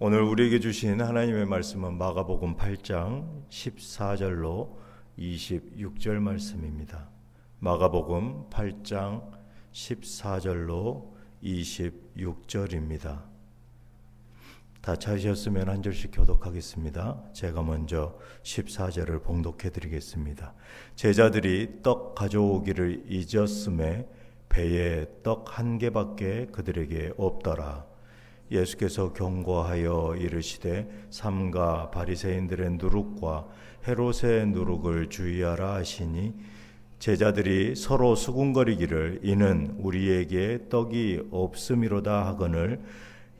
오늘 우리에게 주신 하나님의 말씀은 마가복음 8장 14절로 26절 말씀입니다. 마가복음 8장 14절로 26절입니다. 다 찾으셨으면 한 절씩 교독하겠습니다. 제가 먼저 14절을 봉독해 드리겠습니다. 제자들이 떡 가져오기를 잊었음에 배에 떡 한 개밖에 그들에게 없더라. 예수께서 경고하여 이르시되 삼가 바리새인들의 누룩과 헤롯의 누룩을 주의하라 하시니 제자들이 서로 수군거리기를 이는 우리에게 떡이 없음이로다 하거늘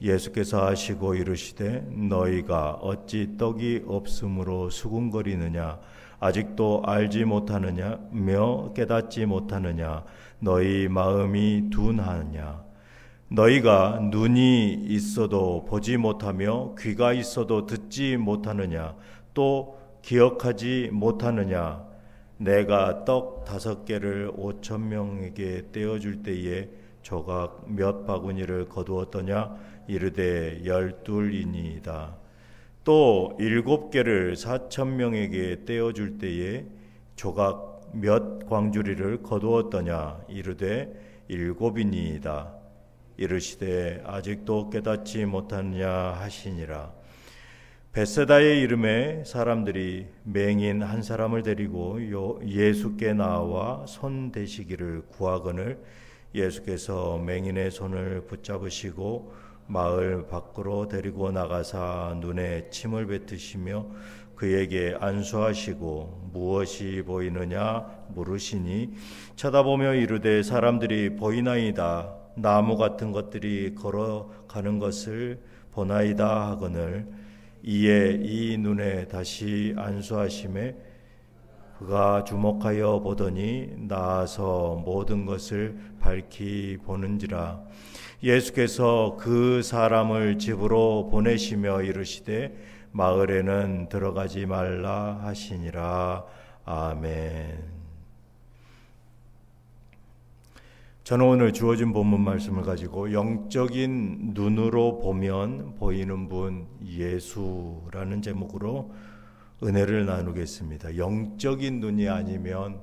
예수께서 하시고 이르시되 너희가 어찌 떡이 없음으로 수군거리느냐 아직도 알지 못하느냐며 깨닫지 못하느냐 너희 마음이 둔하느냐 너희가 눈이 있어도 보지 못하며 귀가 있어도 듣지 못하느냐 또 기억하지 못하느냐 내가 떡 5개를 5,000명에게 떼어줄 때에 조각 몇 바구니를 거두었더냐 이르되 12이니이다. 또 7개를 4,000명에게 떼어줄 때에 조각 몇 광주리를 거두었더냐 이르되 7이니이다. 이르시되 아직도 깨닫지 못하느냐 하시니라. 벳세다의 이름에 사람들이 맹인 한 사람을 데리고 예수께 나와 손 대시기를 구하거늘 예수께서 맹인의 손을 붙잡으시고 마을 밖으로 데리고 나가사 눈에 침을 뱉으시며 그에게 안수하시고 무엇이 보이느냐 물으시니 쳐다보며 이르되 사람들이 보이나이다. 나무 같은 것들이 걸어가는 것을 보나이다 하거늘 이에 이 눈에 다시 안수하심에 그가 주목하여 보더니 나아서 모든 것을 밝히 보는지라. 예수께서 그 사람을 집으로 보내시며 이르시되 마을에는 들어가지 말라 하시니라. 아멘. 저는 오늘 주어진 본문 말씀을 가지고 영적인 눈으로 보면 보이는 분 예수라는 제목으로 은혜를 나누겠습니다. 영적인 눈이 아니면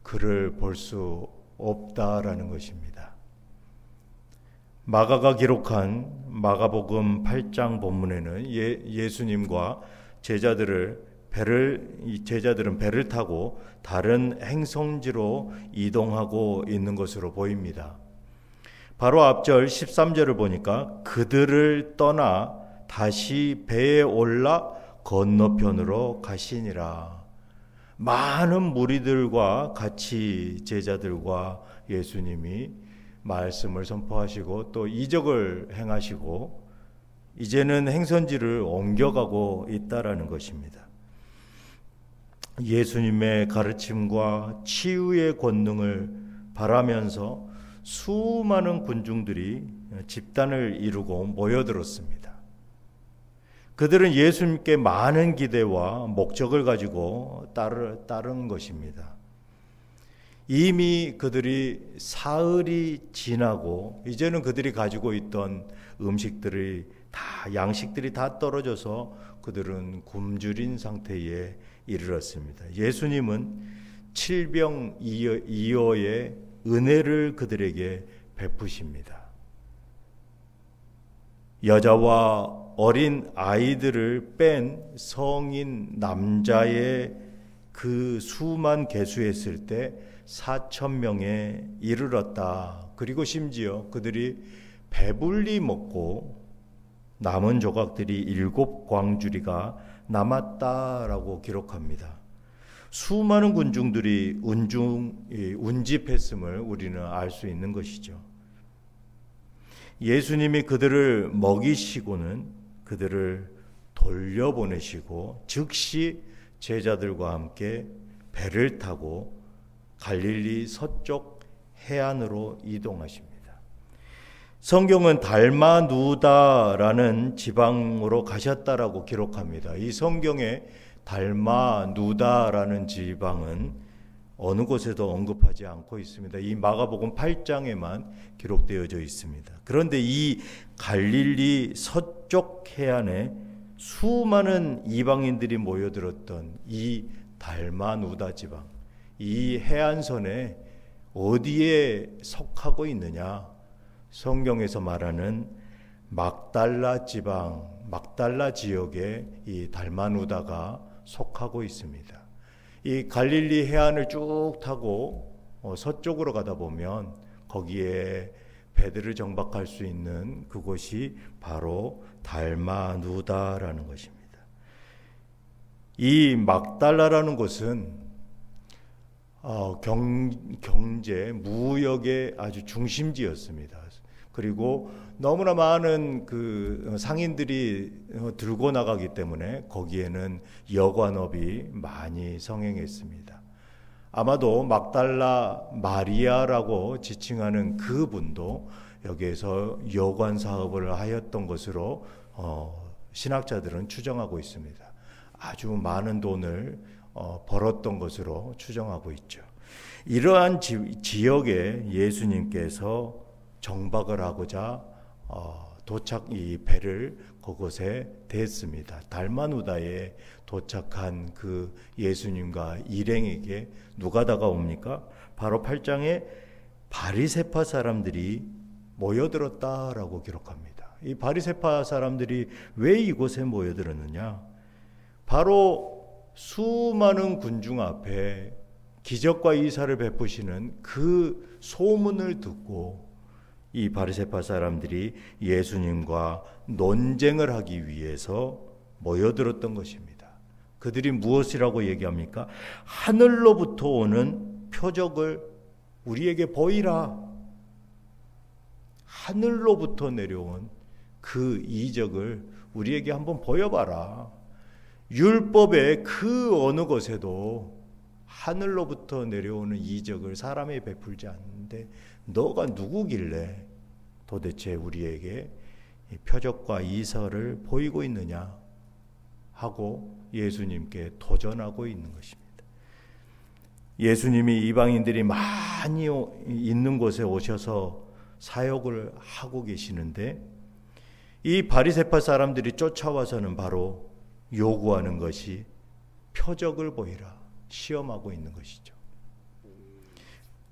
그를 볼 수 없다라는 것입니다. 마가가 기록한 마가복음 8장 본문에는 예수님과 제자들은 배를 타고 다른 행성지로 이동하고 있는 것으로 보입니다. 바로 앞절 13절을 보니까 그들을 떠나 다시 배에 올라 건너편으로 가시니라. 많은 무리들과 같이 제자들과 예수님이 말씀을 선포하시고 또 이적을 행하시고 이제는 행선지를 옮겨가고 있다라는 것입니다. 예수님의 가르침과 치유의 권능을 바라면서 수많은 군중들이 집단을 이루고 모여들었습니다. 그들은 예수님께 많은 기대와 목적을 가지고 따른 것입니다. 이미 그들이 사흘이 지나고 이제는 그들이 가지고 있던 양식들이 다 떨어져서 그들은 굶주린 상태에 이르렀습니다. 예수님은 칠병이어의 은혜를 그들에게 베푸십니다. 여자와 어린 아이들을 뺀 성인 남자의 그 수만 계수했을 때 4,000명에 이르렀다. 그리고 심지어 그들이 배불리 먹고 남은 조각들이 7광주리가 남았다라고 기록합니다. 수많은 군중들이 운집했음을 우리는 알 수 있는 것이죠. 예수님이 그들을 먹이시고는 그들을 돌려보내시고 즉시 제자들과 함께 배를 타고 갈릴리 서쪽 해안으로 이동하십니다. 성경은 달마누다라는 지방으로 가셨다라고 기록합니다. 이 성경에 달마누다라는 지방은 어느 곳에도 언급하지 않고 있습니다. 이 마가복음 8장에만 기록되어져 있습니다. 그런데 이 갈릴리 서쪽 해안에 수많은 이방인들이 모여들었던 이 달마누다 지방, 이 해안선에 어디에 속하고 있느냐? 성경에서 말하는 막달라 지방, 막달라 지역에 이 달마누다가 속하고 있습니다. 이 갈릴리 해안을 쭉 타고 서쪽으로 가다 보면 거기에 배들을 정박할 수 있는 그곳이 바로 달마누다라는 것입니다. 이 막달라라는 곳은 경제, 무역의 아주 중심지였습니다. 그리고 너무나 많은 그 상인들이 들고 나가기 때문에 거기에는 여관업이 많이 성행했습니다. 아마도 막달라 마리아라고 지칭하는 그분도 여기에서 여관 사업을 하였던 것으로 신학자들은 추정하고 있습니다. 아주 많은 돈을 벌었던 것으로 추정하고 있죠. 이러한 지역에 예수님께서 정박을 하고자 이 배를 그곳에 댔습니다. 달마누다에 도착한 그 예수님과 일행에게 누가 다가옵니까? 바로 8장에 바리새파 사람들이 모여들었다라고 기록합니다. 이 바리새파 사람들이 왜 이곳에 모여들었느냐? 바로 수많은 군중 앞에 기적과 이사를 베푸시는 그 소문을 듣고 이 바리새파 사람들이 예수님과 논쟁을 하기 위해서 모여들었던 것입니다. 그들이 무엇이라고 얘기합니까? 하늘로부터 오는 표적을 우리에게 보이라. 하늘로부터 내려온 그 이적을 우리에게 한번 보여봐라. 율법의 그 어느 것에도 하늘로부터 내려오는 이적을 사람이 베풀지 않는데 너가 누구길래 도대체 우리에게 표적과 이사를 보이고 있느냐 하고 예수님께 도전하고 있는 것입니다. 예수님이 이방인들이 많이 있는 곳에 오셔서 사역을 하고 계시는데 이 바리새파 사람들이 쫓아와서는 바로 요구하는 것이 표적을 보이라, 시험하고 있는 것이죠.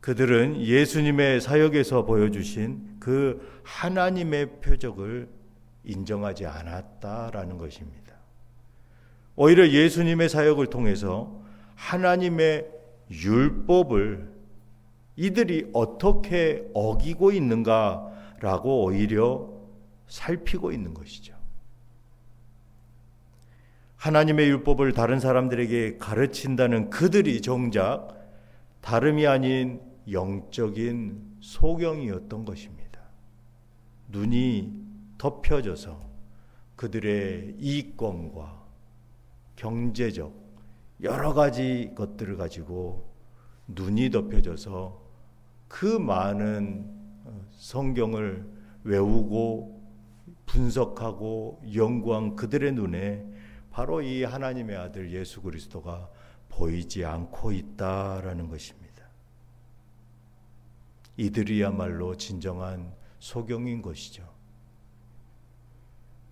그들은 예수님의 사역에서 보여주신 그 하나님의 표적을 인정하지 않았다라는 것입니다. 오히려 예수님의 사역을 통해서 하나님의 율법을 이들이 어떻게 어기고 있는가라고 오히려 살피고 있는 것이죠. 하나님의 율법을 다른 사람들에게 가르친다는 그들이 정작 다름이 아닌 영적인 소경이었던 것입니다. 눈이 덮여져서 그들의 이익권과 경제적 여러 가지 것들을 가지고 눈이 덮여져서 그 많은 성경을 외우고 분석하고 연구한 그들의 눈에 바로 이 하나님의 아들 예수 그리스도가 보이지 않고 있다라는 것입니다. 이들이야말로 진정한 소경인 것이죠.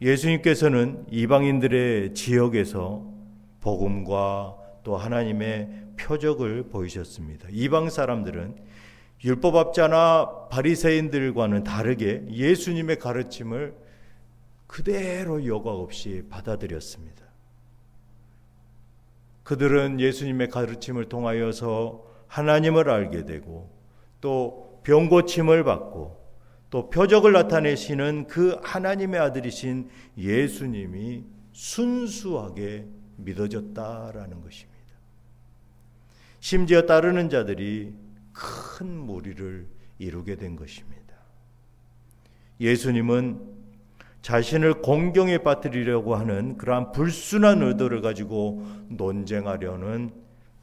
예수님께서는 이방인들의 지역에서 복음과 또 하나님의 표적을 보이셨습니다. 이방 사람들은 율법학자나 바리새인들과는 다르게 예수님의 가르침을 그대로 여과 없이 받아들였습니다. 그들은 예수님의 가르침을 통하여서 하나님을 알게 되고 또 병고침을 받고 또 표적을 나타내시는 그 하나님의 아들이신 예수님이 순수하게 믿어졌다라는 것입니다. 심지어 따르는 자들이 큰 무리를 이루게 된 것입니다. 예수님은 자신을 공경에 빠뜨리려고 하는 그러한 불순한 의도를 가지고 논쟁하려는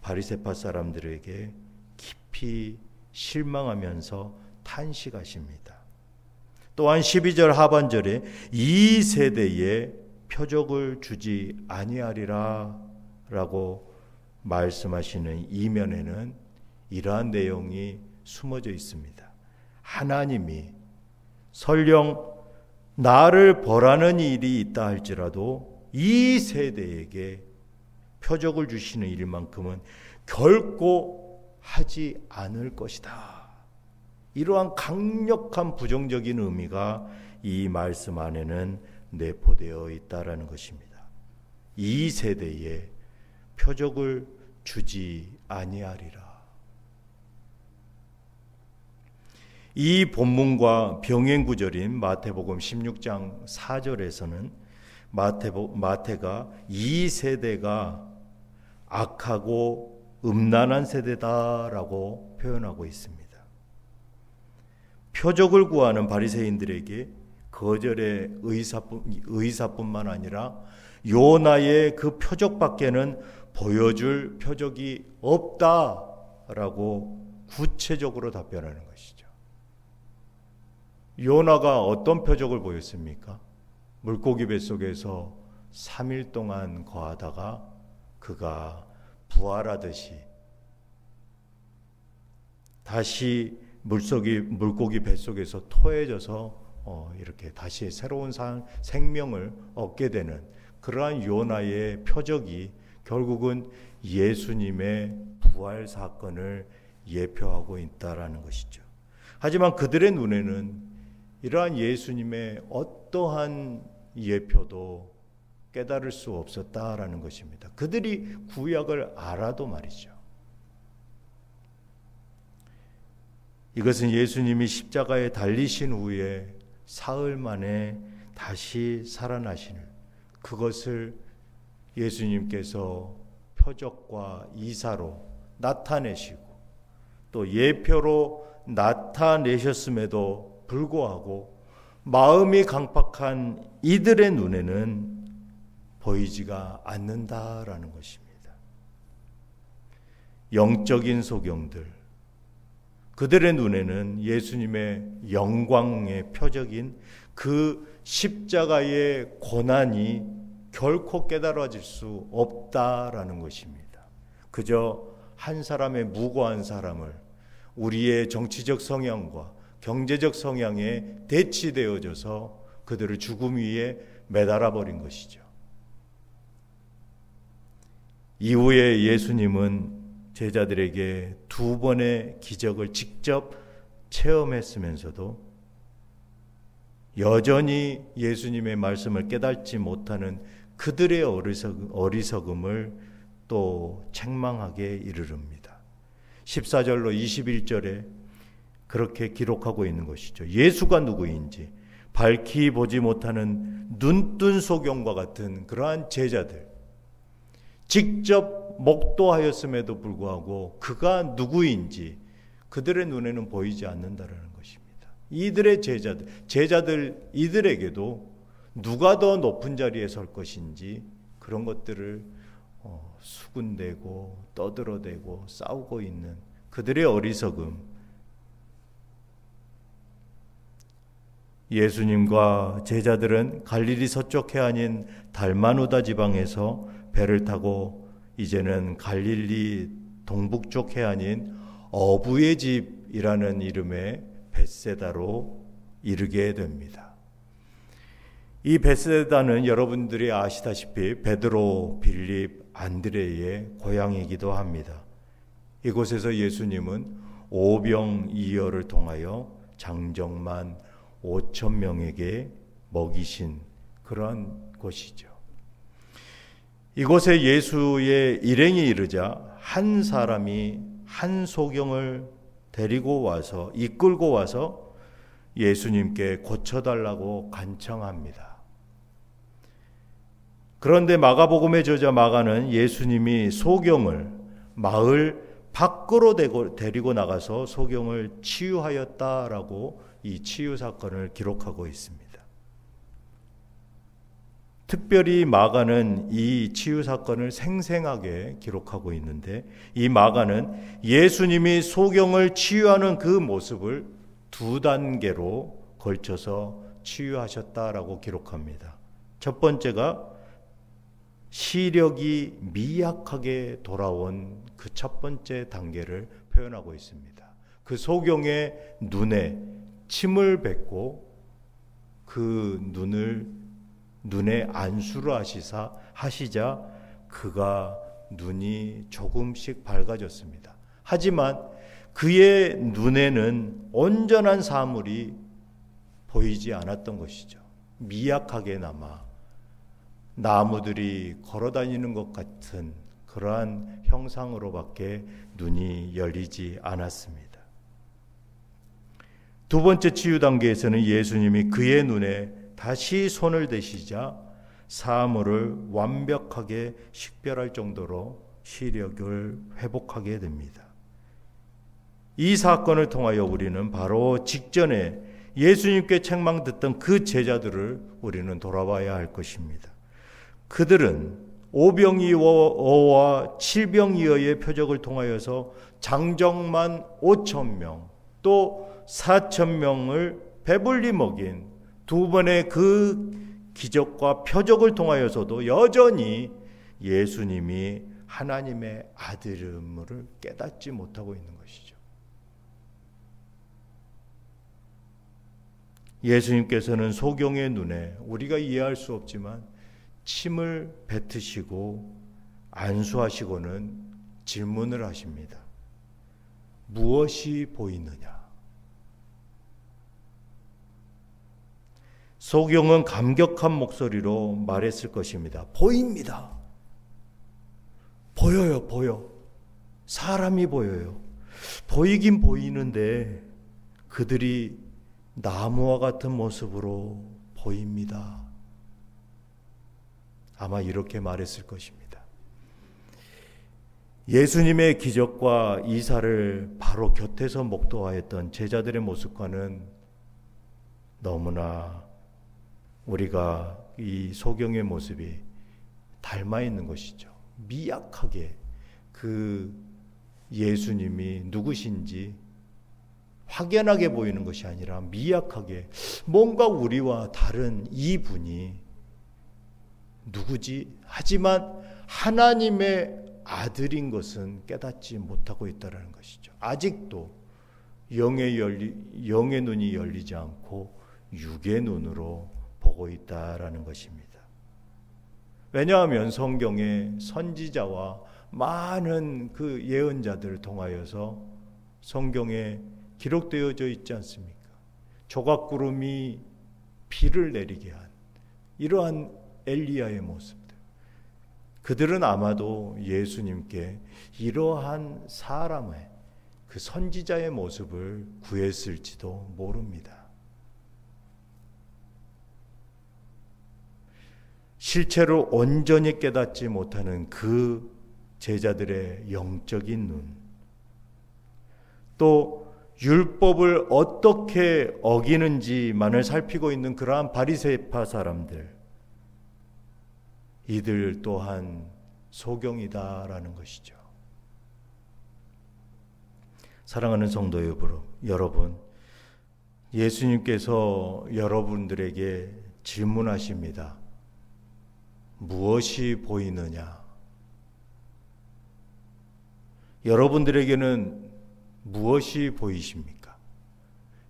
바리새파 사람들에게 깊이 실망하면서 탄식하십니다. 또한 12절 하반절에 이 세대에 표적을 주지 아니하리라 라고 말씀하시는 이면에는 이러한 내용이 숨어져 있습니다. 하나님이 설령 나를 벌하는 일이 있다 할지라도 이 세대에게 표적을 주시는 일만큼은 결코 하지 않을 것이다. 이러한 강력한 부정적인 의미가 이 말씀 안에는 내포되어 있다라는 것입니다. 이 세대에 표적을 주지 아니하리라. 이 본문과 병행 구절인 마태복음 16장 4절에서는 마태가 이 세대가 악하고 음란한 세대다라고 표현하고 있습니다. 표적을 구하는 바리새인들에게 거절의 의사뿐만 아니라 요나의 그 표적밖에는 보여줄 표적이 없다라고 구체적으로 답변하는 것이죠. 요나가 어떤 표적을 보였습니까? 물고기 뱃속에서 3일 동안 거하다가 그가 부활하듯이 다시 물고기 뱃속에서 토해져서 이렇게 다시 새로운 생명을 얻게 되는 그러한 요나의 표적이 결국은 예수님의 부활 사건을 예표하고 있다라는 것이죠. 하지만 그들의 눈에는 이러한 예수님의 어떠한 예표도 깨달을 수 없었다라는 것입니다. 그들이 구약을 알아도 말이죠. 이것은 예수님이 십자가에 달리신 후에 사흘 만에 다시 살아나시는 그것을 예수님께서 표적과 이사로 나타내시고 또 예표로 나타내셨음에도 불구하고 마음이 강팍한 이들의 눈에는 보이지가 않는다라는 것입니다. 영적인 소경들, 그들의 눈에는 예수님의 영광의 표적인 그 십자가의 고난이 결코 깨달아질 수 없다라는 것입니다. 그저 한 사람의 무고한 사람을 우리의 정치적 성향과 경제적 성향에 대치되어져서 그들을 죽음 위에 매달아 버린 것이죠. 이후에 예수님은 제자들에게 2번의 기적을 직접 체험했으면서도 여전히 예수님의 말씀을 깨닫지 못하는 그들의 어리석음을 또 책망하게 이르릅니다. 14절로 21절에 그렇게 기록하고 있는 것이죠. 예수가 누구인지 밝히 보지 못하는 눈뜬 소경과 같은 그러한 제자들, 직접 목도하였음에도 불구하고 그가 누구인지 그들의 눈에는 보이지 않는다라는 것입니다. 이들의 제자들 이들에게도 누가 더 높은 자리에 설 것인지 그런 것들을 수군대고 떠들어대고 싸우고 있는 그들의 어리석음, 예수님과 제자들은 갈릴리 서쪽 해안인 달마누다 지방에서 배를 타고 이제는 갈릴리 동북쪽 해안인 어부의 집이라는 이름의 벳세다로 이르게 됩니다. 이 벳세다는 여러분들이 아시다시피 베드로, 빌립, 안드레의 고향이기도 합니다. 이곳에서 예수님은 오병이어를 통하여 장정만 5,000명에게 먹이신 그런 곳이죠. 이곳에 예수의 일행이 이르자 한 사람이 한 소경을 데리고 와서 이끌고 와서 예수님께 고쳐달라고 간청합니다. 그런데 마가복음의 저자 마가는 예수님이 소경을 마을 밖으로 데리고 나가서 소경을 치유하였다라고 이 치유 사건을 기록하고 있습니다. 특별히 마가는 이 치유 사건을 생생하게 기록하고 있는데 이 마가는 예수님이 소경을 치유하는 그 모습을 2단계로 걸쳐서 치유하셨다라고 기록합니다. 첫 번째가 시력이 미약하게 돌아온 그 첫 번째 단계를 표현하고 있습니다. 그 소경의 눈에 침을 뱉고 그 눈에 안수를 하시자 그가 눈이 조금씩 밝아졌습니다. 하지만 그의 눈에는 온전한 사물이 보이지 않았던 것이죠. 미약하게나마 나무들이 걸어다니는 것 같은 그러한 형상으로밖에 눈이 열리지 않았습니다. 두 번째 치유 단계에서는 예수님이 그의 눈에 다시 손을 대시자 사물을 완벽하게 식별할 정도로 시력을 회복하게 됩니다. 이 사건을 통하여 우리는 바로 직전에 예수님께 책망 듣던 그 제자들을 우리는 돌아봐야 할 것입니다. 그들은 오병이어와 칠병이어의 표적을 통하여서 장정만 5,000명 또 4,000명을 배불리 먹인 두 번의 그 기적과 표적을 통하여서도 여전히 예수님이 하나님의 아들임을 깨닫지 못하고 있는 것이죠. 예수님께서는 소경의 눈에 우리가 이해할 수 없지만 침을 뱉으시고 안수하시고는 질문을 하십니다. 무엇이 보이느냐? 소경은 감격한 목소리로 말했을 것입니다. 보입니다. 보여요, 보여. 사람이 보여요. 보이긴 보이는데 그들이 나무와 같은 모습으로 보입니다. 아마 이렇게 말했을 것입니다. 예수님의 기적과 이사를 바로 곁에서 목도하였던 제자들의 모습과는 너무나 우리가 이 소경의 모습이 닮아 있는 것이죠. 미약하게 그 예수님이 누구신지 확연하게 보이는 것이 아니라 미약하게 뭔가 우리와 다른 이 분이 누구지? 하지만 하나님의 아들인 것은 깨닫지 못하고 있다는 것이죠. 아직도 영의 눈이 열리지 않고 육의 눈으로 보고 있다라는 것입니다. 왜냐하면 성경에 선지자와 많은 그 예언자들을 통하여서 성경에 기록되어져 있지 않습니까? 조각구름이 비를 내리게 한 이러한 엘리야의 모습들. 그들은 아마도 예수님께 이러한 사람의 그 선지자의 모습을 구했을지도 모릅니다. 실체로 온전히 깨닫지 못하는 그 제자들의 영적인 눈, 또 율법을 어떻게 어기는지만을 살피고 있는 그러한 바리새파 사람들, 이들 또한 소경이다라는 것이죠. 사랑하는 성도 여러분, 예수님께서 여러분들에게 질문하십니다. 무엇이 보이느냐? 여러분들에게는 무엇이 보이십니까?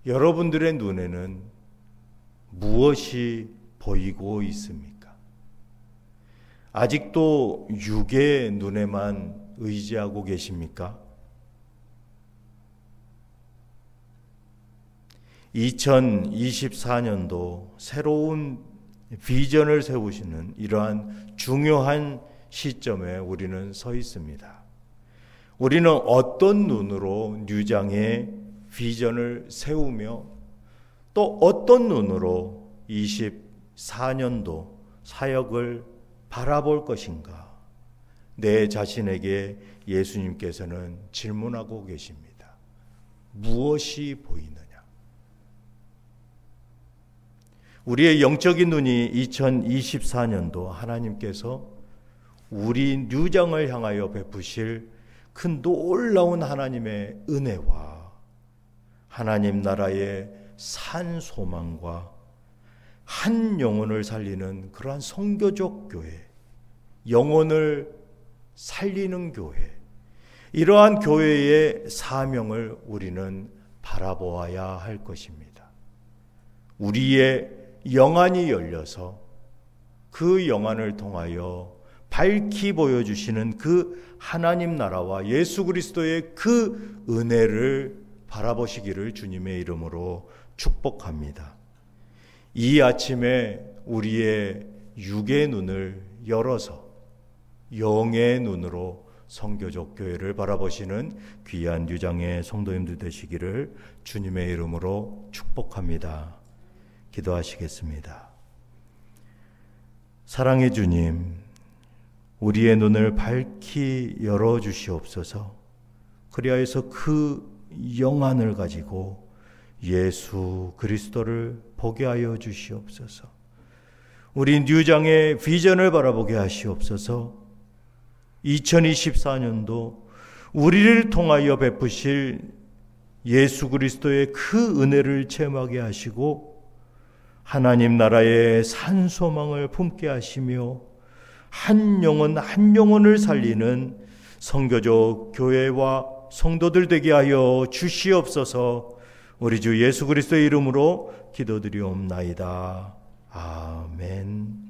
여러분들의 눈에는 무엇이 보이고 있습니까? 아직도 육의 눈에만 의지하고 계십니까? 2024년도 새로운 비전을 세우시는 이러한 중요한 시점에 우리는 서 있습니다. 우리는 어떤 눈으로 뉴장의 비전을 세우며 또 어떤 눈으로 24년도 사역을 바라볼 것인가? 내 자신에게 예수님께서는 질문하고 계십니다. 무엇이 보이느냐? 우리의 영적인 눈이 2024년도 하나님께서 우리 뉴장을 향하여 베푸실 큰 놀라운 하나님의 은혜와 하나님 나라의 산 소망과 한 영혼을 살리는 그러한 선교적 교회, 영혼을 살리는 교회, 이러한 교회의 사명을 우리는 바라보아야 할 것입니다. 우리의 영안이 열려서 그 영안을 통하여 밝히 보여주시는 그 하나님 나라와 예수 그리스도의 그 은혜를 바라보시기를 주님의 이름으로 축복합니다. 이 아침에 우리의 육의 눈을 열어서 영의 눈으로 성교적 교회를 바라보시는 귀한 유장의 성도님들 되시기를 주님의 이름으로 축복합니다. 기도하시겠습니다. 사랑의 주님, 우리의 눈을 밝히 열어주시옵소서. 그리하여서 그 영안을 가지고 예수 그리스도를 보게 하여 주시옵소서. 우리 뉴장의 비전을 바라보게 하시옵소서. 2024년도 우리를 통하여 베푸실 예수 그리스도의 그 은혜를 체험하게 하시고 하나님 나라의 산소망을 품게 하시며 한 영혼 한 영혼을 살리는 선교적 교회와 성도들 되게 하여 주시옵소서. 우리 주 예수 그리스도의 이름으로 기도드리옵나이다. 아멘.